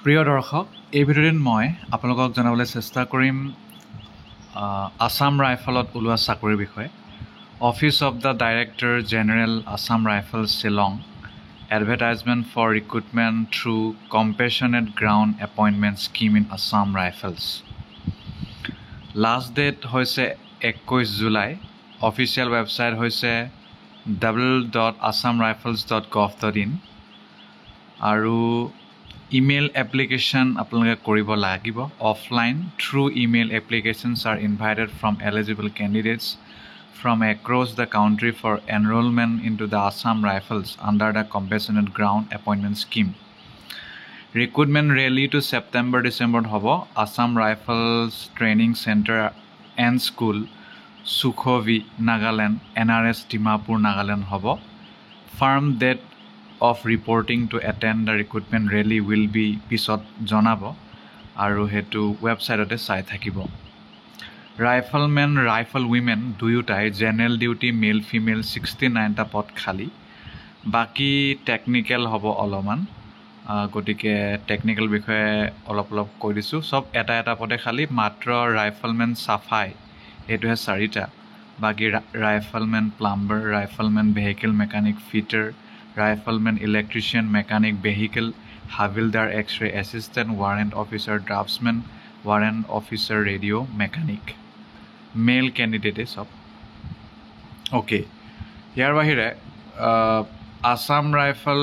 প্ৰিয় দৰ্শক, এই ভিডিঅ'ত মই আপোনালোকক জনাবলৈ চেষ্টা কৰিম আসাম ৰাইফলত ওলোৱা চাকৰিৰ বিষয়ে। Office of the director general Assam Rifle Shillong, advertisement for recruitment through compassionate ground appointment scheme in Assam Rifles. Last date হৈছে 21 জুলাই। অফিচিয়েল ৱেবছাইট হৈছে www.assamrifles.gov.in আৰু ইমেইল এপ্লিকেশ্যন আপোনালোকে কৰিব লাগিব offline. Through email applications are invited from eligible candidates from across the country for enrolment into the Assam Rifles under the compassionate ground appointment scheme. Recruitment ৰেলীটো ছেপ্টেম্বৰ-ডিচেম্বৰত হ'ব। Assam Rifles training centre and school, Sukhovi, Nagaland, NRS Dimapur, Nagaland হ'ব। Firm date of reporting to attend the recruitment rally will be পিছত জনাব আৰু সেইটো ৱেবছাইটতে চাই থাকিব। ৰাইফলমেন ৰাইফল উইমেন দুয়োটাই জেনেৰেল ডিউটি মেল ফিমেল 69টা পদ খালী। বাকী টেকনিকেল হ'ব অলপমান, গতিকে টেকনিকেল বিষয়ে অলপ কৈ দিছোঁ। চব এটা পদে খালী, মাত্ৰ ৰাইফলমেন চাফাই এইটোহে 4টা। বাকী riflemen plumber, riflemen vehicle mechanic fitter, riflemen electrician mechanic vehicle, havildar X-ray assistant, warrant officer draughtsman, warrant officer radio' mechanic. Male কেণ্ডিডেটেই চব। অ'কে, ইয়াৰ বাহিৰে আসাম ৰাইফল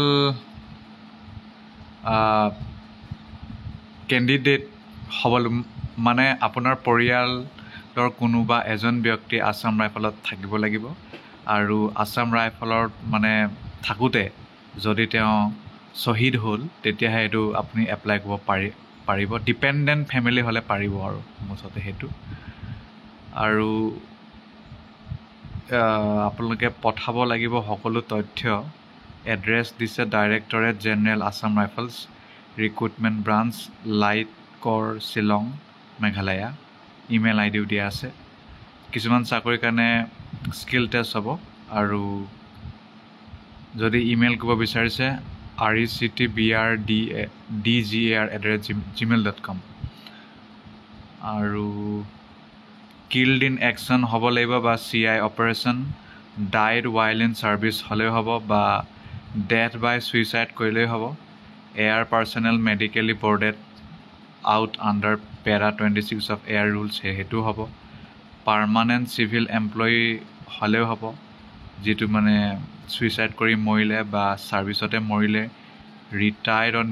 কেণ্ডিডেট হ'বলৈ মানে আপোনাৰ পৰিয়ালৰ কোনোবা এজন ব্যক্তি আসাম ৰাইফলত থাকিব লাগিব আৰু আসাম ৰাইফলত মানে থাকোঁতে যদি তেওঁ শ্বহীদ হ'ল তেতিয়াহে এইটো আপুনি এপ্লাই কৰিব পাৰিব। ডিপেণ্ডেণ্ট ফেমিলি হ'লে পাৰিব আৰু মুঠতে সেইটো। আৰু আপোনালোকে পঠাব লাগিব সকলো তথ্য। এড্ৰেছ দিছে directorate general Assam rifles, recruitment branch, light কৰ, শ্বিলং, মেঘালয়া। ইমেইল আইডিও দিয়া আছে। কিছুমান চাকৰিৰ কাৰণে স্কিল টেষ্ট হ'ব আৰু যদি ইমেইল কৰিব বিচাৰিছে rectbrdgar@gmail.com আৰু কিল্ড ইন একশ্যন হ'ব লাগিব বা CI operation, died while in service হ'লেও হ'ব বা ডেথ বাই ছুইচাইড কৰিলেও হ'ব। Air personnel medically boarded out under para 26 of air rules সেইটো হ'ব। পাৰ্মানেণ্ট চিভিল এমপ্লয়ি হ'লেও হ'ব, যিটো মানে ছুইচাইড কৰি মৰিলে বা ছাৰ্ভিচতে মৰিলে। Retired on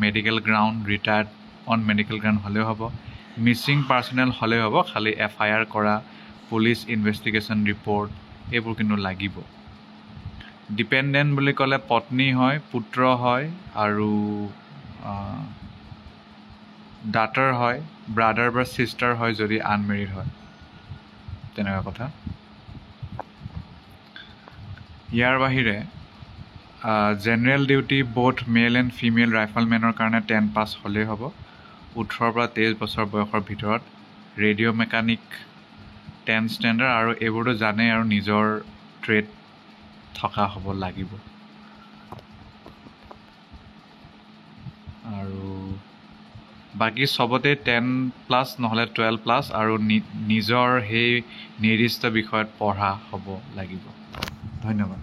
medical ground, retired on medical ground হ'লেও হ'ব। মিছিং পাৰ্চনেল হ'লেও হ'ব, খালি FIR কৰা, পুলিচ ইনভেষ্টিগেশ্যন ৰিপৰ্ট এইবোৰ কিন্তু লাগিব। ডিপেণ্ডেণ্ট বুলি ক'লে পত্নী হয়, পুত্ৰ হয় আৰু ডাটাৰ হয়, ব্ৰাদাৰ বা ছিষ্টাৰ হয় যদি আনমেৰিড হয়, তেনেকুৱা কথা। ইয়াৰ বাহিৰে general duty both male and female ৰাইফলমেনৰ কাৰণে 10 পাছ হ'লেই হ'ব। 18 পৰা 23 বছৰ বয়সৰ ভিতৰত। ৰেডিঅ' মেকানিক 10 ষ্টেণ্ডাৰ্ড আৰু এইবোৰতো জানেই আৰু নিজৰ ট্ৰেড থকা হ'ব লাগিব। আৰু বাকী চবতে 10+ নহ'লে 12+ আৰু নিজৰ সেই নিৰ্দিষ্ট বিষয়ত পঢ়া হ'ব লাগিব। ধন্যবাদ।